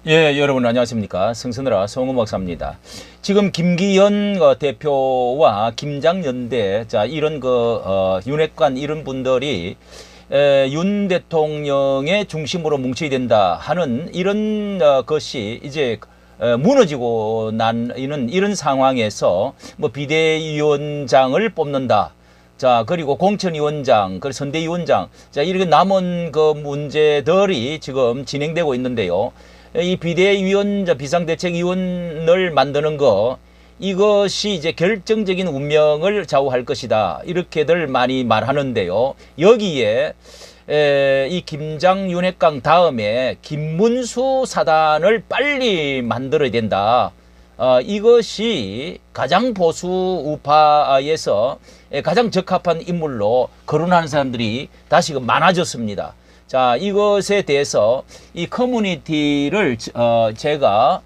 예, 여러분 안녕하십니까. 성선으라 송우 목사입니다. 지금 김기현 대표와 김장연대, 자, 이런 윤핵관 이런 분들이 윤 대통령의 중심으로 뭉쳐야 된다 하는 이런 것이 이제 무너지고 난 이런 상황에서 뭐 비대위원장을 뽑는다. 자, 그리고 공천위원장, 그리고 선대위원장, 자, 이렇게 남은 그 문제들이 지금 진행되고 있는데요. 이 비대위원장, 비상대책위원을 만드는 거, 이것이 이제 결정적인 운명을 좌우할 것이다. 이렇게들 많이 말하는데요. 여기에 이 김장윤핵강 다음에 김문수 사단을 빨리 만들어야 된다. 이것이 가장 보수 우파에서 가장 적합한 인물로 거론하는 사람들이 다시금 많아졌습니다. 자, 이것에 대해서 이 커뮤니티를 제가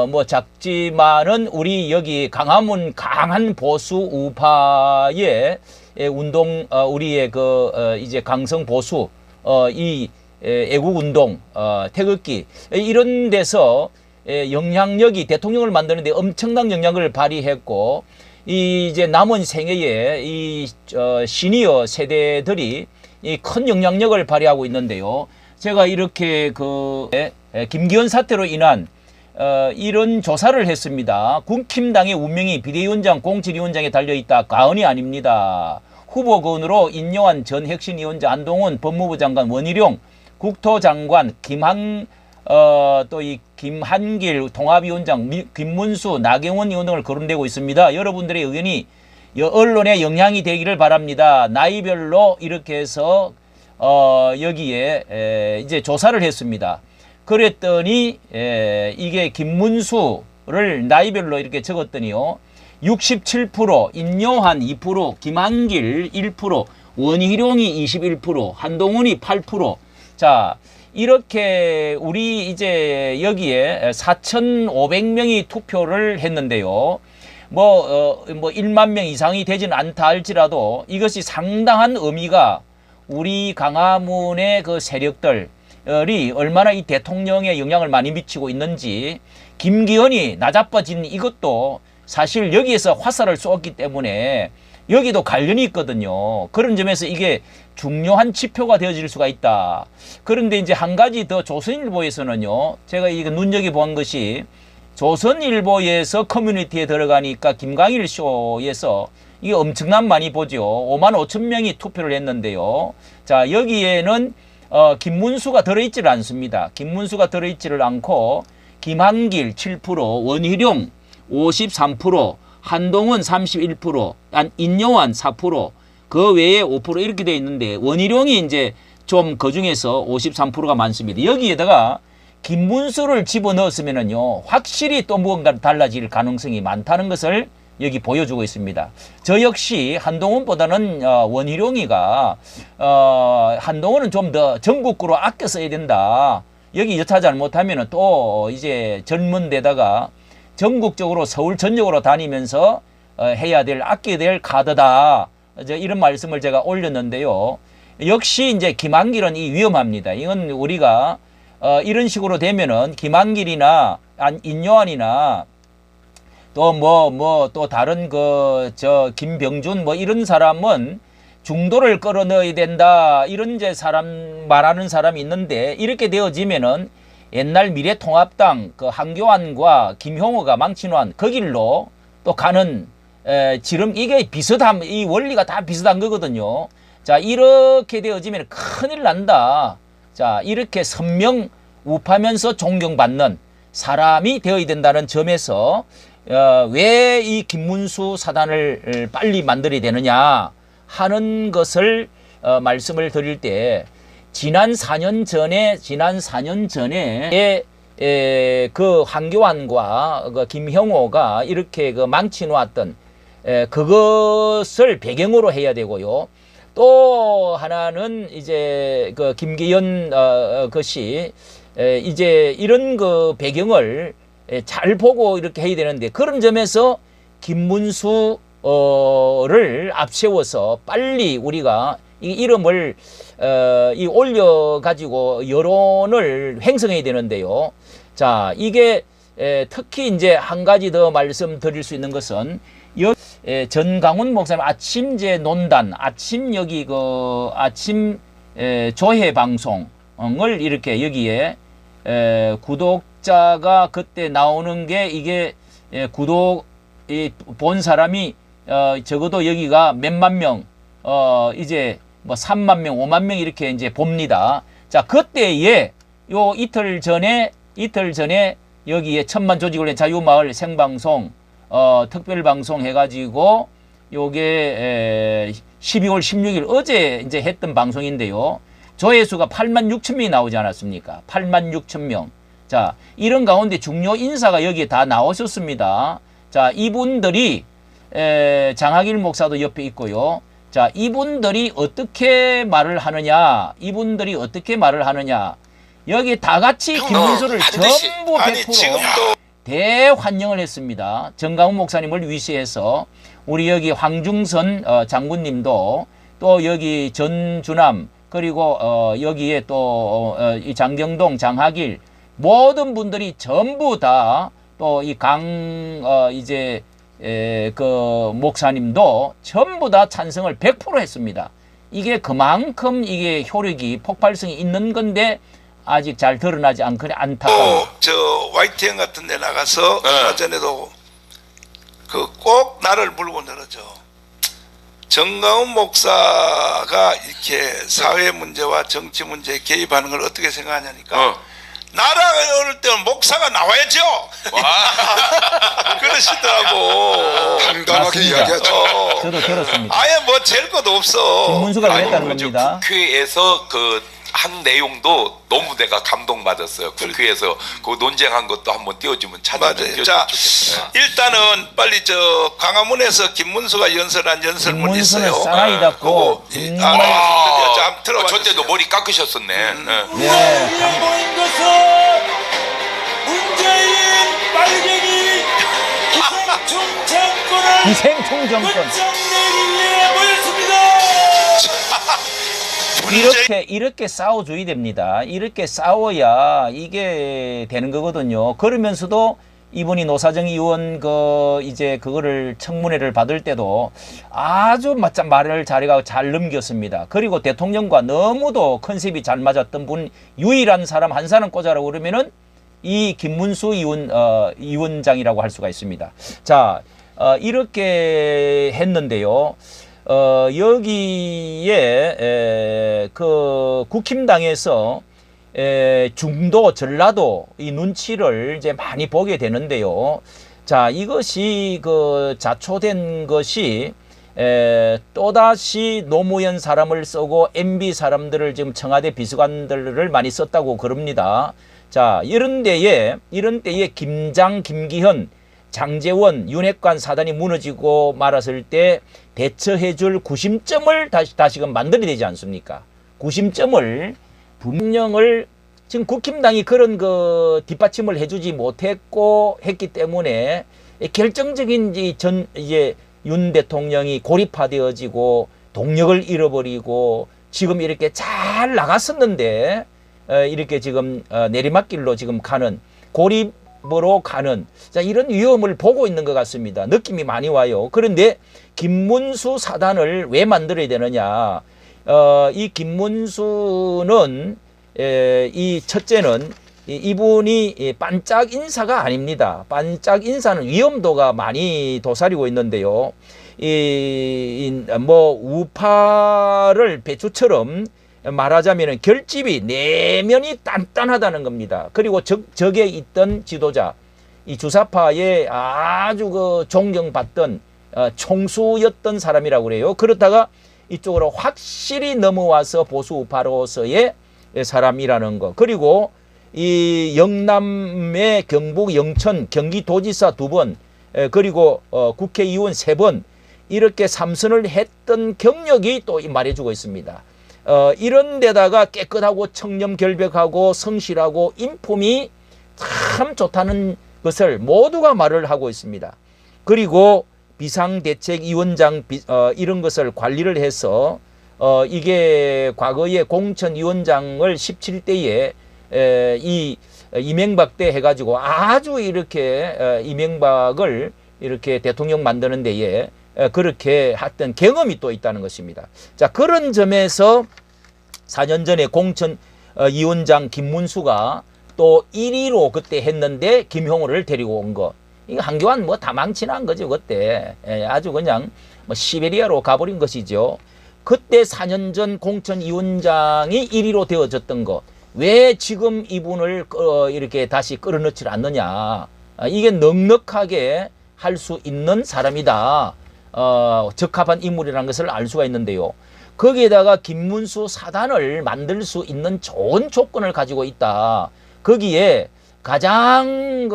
뭐 작지만은 우리 여기 강화문 강한 보수 우파의 운동, 우리의 이제 강성 보수 이 애국 운동, 태극기 이런 데서 영향력이 대통령을 만드는데 엄청난 영향을 발휘했고, 이제 남은 생애에 이 시니어 세대들이 이 큰 영향력을 발휘하고 있는데요. 제가 이렇게 김기현 사태로 인한 이런 조사를 했습니다. 국힘당의 운명이 비대위원장, 공천위원장에 달려있다. 과언이 아닙니다. 후보군으로 인요한 전 혁신위원장, 안동훈 법무부 장관, 원희룡 국토장관, 또 이 김한길 통합위원장, 김문수, 나경원 의원 등을 거론되고 있습니다. 여러분들의 의견이 언론에 영향이 되기를 바랍니다. 나이별로 이렇게 해서 여기에 이제 조사를 했습니다. 그랬더니 이게 김문수를 나이별로 이렇게 적었더니요, 67%, 인요한 2%, 김한길 1%, 원희룡이 21%, 한동훈이 8%. 자, 이렇게 우리 이제 여기에 4,500명이 투표를 했는데요. 뭐 1만 명 이상이 되지는 않다 할지라도 이것이 상당한 의미가, 우리 강화문의 그 세력들이 얼마나 이 대통령에 영향을 많이 미치고 있는지, 김기현이 나자빠진 이것도 사실 여기에서 화살을 쏘았기 때문에 여기도 관련이 있거든요. 그런 점에서 이게 중요한 지표가 되어질 수가 있다. 그런데 이제 한 가지 더, 조선일보에서는요, 제가 이거 눈여겨본 것이, 조선일보에서 커뮤니티에 들어가니까 김광일 쇼에서 이게 엄청난 많이 보죠. 5만 5천 명이 투표를 했는데요. 자, 여기에는 김문수가 들어있지를 않습니다. 김문수가 들어있지를 않고, 김한길 7%, 원희룡 53%, 한동훈 31%, 인요한 4%, 그 외에 5% 이렇게 되어 있는데, 원희룡이 이제 좀 그 중에서 53%가 많습니다. 여기에다가 김문수를 집어넣었으면은요, 확실히 또 무언가 달라질 가능성이 많다는 것을 여기 보여주고 있습니다. 저 역시 한동훈보다는 원희룡이가 한동훈은 좀 더 전국구로 아껴 써야 된다. 여기 여차 잘못하면은 또 이제 젊은 데다가 전국적으로 서울 전역으로 다니면서 해야 될, 아껴야 될 카드다. 이런 말씀을 제가 올렸는데요. 역시 이제 김한길은 위험합니다. 이건 우리가 이런 식으로 되면은 김한길이나 인요한이나 또 또 다른 김병준 이런 사람은 중도를 끌어넣어야 된다. 이런 이제 말하는 사람이 있는데, 이렇게 되어지면은 옛날 미래통합당 한교안과 김형호가 망친한 그 길로 또 가는, 지금 이게 비슷한, 이 원리가 다 비슷한 거거든요. 자, 이렇게 되어지면 큰일 난다. 자, 이렇게 선명 우파면서 존경받는 사람이 되어야 된다는 점에서 왜 이 김문수 사단을 빨리 만들어야 되느냐 하는 것을 말씀을 드릴 때, 지난 4년 전에 그 한교안과 김형호가 이렇게 망치 놓았던 그것을 배경으로 해야 되고요. 또 하나는 이제 김기현 것이 이제 이런 배경을 잘 보고 이렇게 해야 되는데, 그런 점에서 김문수를 앞세워서 빨리 우리가 이 이름을 올려 가지고 여론을 횡성해야 되는데요. 자, 이게 특히 이제 한 가지 더 말씀드릴 수 있는 것은 전강훈 목사님 아침제 논단, 아침 여기 그 아침 조회 방송을 이렇게 여기에 구독자가 그때 나오는 게 이게 구독 본 사람이 적어도 여기가 몇만 명 이제 뭐 3만 명, 5만 명 이렇게 이제 봅니다. 자, 그때에 요 이틀 전에 여기에 천만 조직을 낸 자유마을 생방송 특별방송 해가지고 요게 12월 16일 어제 이제 했던 방송인데요. 조회수가 8만 6천 명이 나오지 않았습니까? 8만 6천 명. 자, 이런 가운데 중요 인사가 여기에 다 나오셨습니다. 자, 이분들이 장학일 목사도 옆에 있고요. 자, 이분들이 어떻게 말을 하느냐? 여기 다 같이 김문수를 전부 100% 대환영을 했습니다. 정강훈 목사님을 위시해서 우리 여기 황중선 장군님도 또 여기 전주남 그리고 여기에 또 이 장경동 장학일 모든 분들이 전부 다 또 이 이제 그 목사님도 전부 다 찬성을 100% 했습니다. 이게 그만큼 이게 효력이 폭발성이 있는 건데 아직 잘 드러나지 않고 안타까워. 저 YTN 같은 데 나가서 얼마 전에도 그 꼭 나를 물고 늘어져. 정강훈 목사가 이렇게 사회 문제와 정치 문제에 개입하는 걸 어떻게 생각하냐니까 나라가 어릴 때는 목사가 나와야죠. 그러시더라고. 당당하게 이야기하죠. 저도 들었습니다. 아예 뭐 잴 것도 없어. 김문수가 그랬다는 겁니다. 국회에서 그 한 내용도 너무 내가 감동받았어요. 국회에서 그 논쟁한 것도 한번 띄워주면 맞아요. 띄워주면 자, 좋겠어요. 일단은 빨리 저 광화문에서 김문수가 연설한 연설문이 있어요. 김문수는 싸나이답고 한번 들어봐. 저 때도 머리 깎으셨었네. 보인 것은 문재인 빨갱이 기생충 정권을 기생충 정권 끝장내기 위해 모였습니다. 이렇게 싸워줘야 됩니다. 이렇게 싸워야 이게 되는 거거든요. 그러면서도 이분이 노사정 의원 이제 그거를 청문회를 받을 때도 아주 말을 잘해가고 잘 넘겼습니다. 그리고 대통령과 너무도 컨셉이 잘 맞았던 분 유일한 사람 한 사람 꽂아라고 그러면은 이 김문수 위원장이라고 할 수가 있습니다. 자, 이렇게 했는데요. 여기에 그 국힘당에서 중도 전라도 이 눈치를 이제 많이 보게 되는데요. 자, 이것이 그 자초된 것이 또다시 노무현 사람을 쓰고 MB 사람들을 지금 청와대 비서관들을 많이 썼다고 그럽니다. 자, 이런 때에 김장, 김기현, 장제원, 윤핵관 사단이 무너지고 말았을 때 대처해줄 구심점을 다시금 만들어야 되지 않습니까? 구심점을 분명을 지금 국힘당이 그런 그 뒷받침을 해주지 못했고 했기 때문에 결정적인 이제 윤 대통령이 고립화되어지고 동력을 잃어버리고 지금 이렇게 잘 나갔었는데 이렇게 지금 내리막길로 지금 가는 고립으로 가는 자 이런 위험을 보고 있는 것 같습니다. 느낌이 많이 와요. 그런데 김문수 사단을 왜 만들어야 되느냐? 이 김문수는 이 첫째는 이분이 반짝 인사가 아닙니다. 반짝 인사는 위험도가 많이 도사리고 있는데요. 뭐 우파를 배추처럼 말하자면 결집이 내면이 단단하다는 겁니다. 그리고 적에 있던 지도자, 이 주사파에 아주 그 존경받던 총수였던 사람이라고 그래요. 그렇다가 이쪽으로 확실히 넘어와서 보수 우파로서의 사람이라는 거. 그리고 이 영남의 경북 영천 경기도지사 2번 그리고 국회의원 3번 이렇게 3선을 했던 경력이 또 말해주고 있습니다. 이런 데다가 깨끗하고 청렴결백하고 성실하고 인품이 참 좋다는 것을 모두가 말을 하고 있습니다. 그리고 비상대책위원장 이런 것을 관리를 해서 이게 과거에 공천위원장을 17대에 이 이명박 때 해가지고 아주 이렇게 이명박을 이렇게 대통령 만드는 데에 그렇게 했던 경험이 또 있다는 것입니다. 자, 그런 점에서 4년 전에 공천위원장 김문수가 또 1위로 그때 했는데 김형호를 데리고 온 거. 이거 한교안 뭐 다 망친한 거죠, 그때. 아주 그냥 뭐 시베리아로 가버린 것이죠. 그때 4년 전 공천위원장이 1위로 되어졌던 거. 왜 지금 이분을 이렇게 다시 끌어넣지 않느냐. 이게 넉넉하게 할 수 있는 사람이다. 적합한 인물이라는 것을 알 수가 있는데요. 거기에다가 김문수 사단을 만들 수 있는 좋은 조건을 가지고 있다. 거기에 가장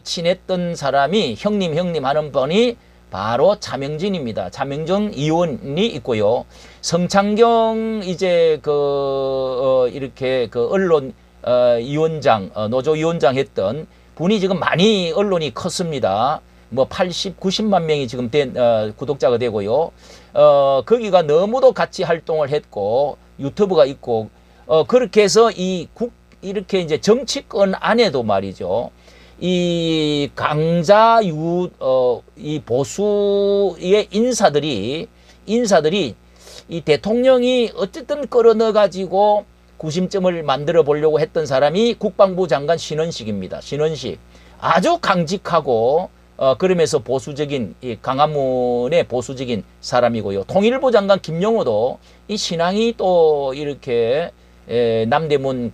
친했던 사람이 형님 하는 분이 바로 차명진입니다. 차명진 의원이 있고요. 성창경 이제 이렇게 언론 위원장 노조위원장 했던 분이 지금 많이 언론이 컸습니다. 뭐 80, 90만 명이 지금 된 구독자가 되고요. 거기가 너무도 같이 활동을 했고 유튜브가 있고 그렇게 해서 이렇게 이제 정치권 안에도 말이죠. 이 이 보수의 인사들이 이 대통령이 어쨌든 끌어넣어 가지고 구심점을 만들어 보려고 했던 사람이 국방부 장관 신원식입니다. 신원식 아주 강직하고 그러면서 보수적인 이 강화문의 보수적인 사람이고요. 통일부 장관 김영호도 이 신앙이 또 이렇게 남대문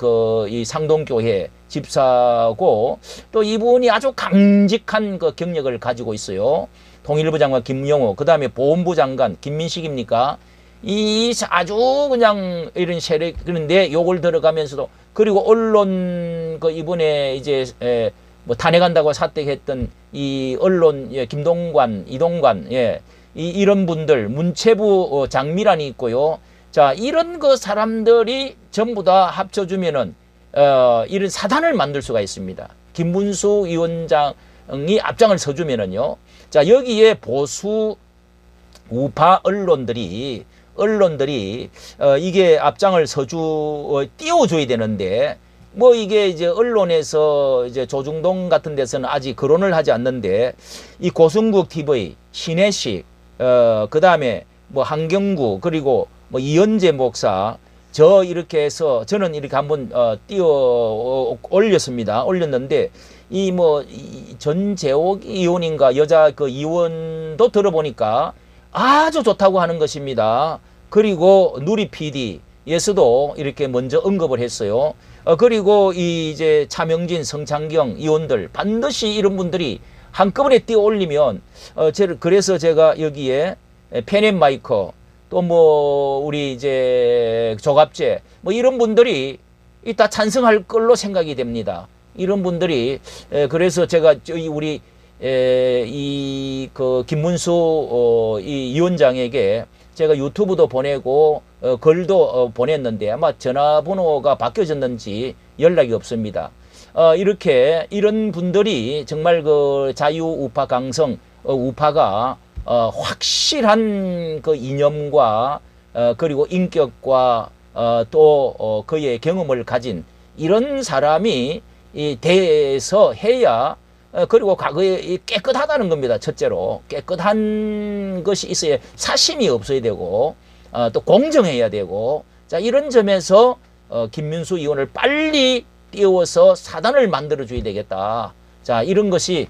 이 상동교회 집사고 또 이분이 아주 강직한 경력을 가지고 있어요. 통일부 장관 김영호, 그 다음에 보훈부 장관 김민식입니까? 이 아주 그냥 이런 세력 그런데 요걸 들어가면서도 그리고 언론 이번에 이제 뭐 탄핵한다고 사퇴했던 이 언론 김동관, 이동관 이런 분들 문체부 장미란이 있고요. 자, 이런 사람들이 전부 다 합쳐주면은, 이런 사단을 만들 수가 있습니다. 김문수 위원장이 앞장을 서주면은요. 자, 여기에 보수 우파 언론들이 이게 앞장을 띄워줘야 되는데, 뭐 이게 이제 언론에서 이제 조중동 같은 데서는 아직 거론을 하지 않는데, 이 고성국 TV, 신혜식, 그 다음에 뭐 한경구, 그리고 뭐 이현재 목사 이렇게 해서 저는 이렇게 한번 올렸는데 이 전재옥 의원인가 여자 의원도 들어보니까 아주 좋다고 하는 것입니다. 그리고 누리 PD에서도 이렇게 먼저 언급을 했어요. 그리고 이제 차명진, 성창경 의원들 반드시 이런 분들이 한꺼번에 띄어 올리면 그래서 제가 여기에 펜앤마이커 또 뭐 우리 이제 조갑재 뭐 이런 분들이 다 찬성할 걸로 생각이 됩니다. 이런 분들이 그래서 제가 우리 김문수 이 위원장에게 제가 유튜브도 보내고 글도 보냈는데 아마 전화번호가 바뀌어졌는지 연락이 없습니다. 이런 분들이 정말 자유우파 강성 우파가 확실한 이념과 그리고 인격과 또 그의 경험을 가진 이런 사람이 대해서 해야 그리고 과거에 깨끗하다는 겁니다. 첫째로 깨끗한 것이 있어야 사심이 없어야 되고 또 공정해야 되고 자 이런 점에서 김문수 의원을 빨리 띄워서 사단을 만들어 줘야 되겠다. 자 이런 것이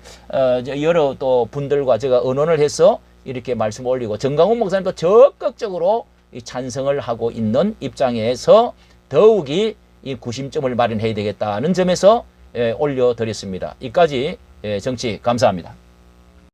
여러 또 분들과 제가 의논을 해서 이렇게 말씀 올리고 정강훈 목사님도 적극적으로 찬성을 하고 있는 입장에서 더욱이 이 구심점을 마련해야 되겠다는 점에서 올려드렸습니다. 이까지 정치 감사합니다.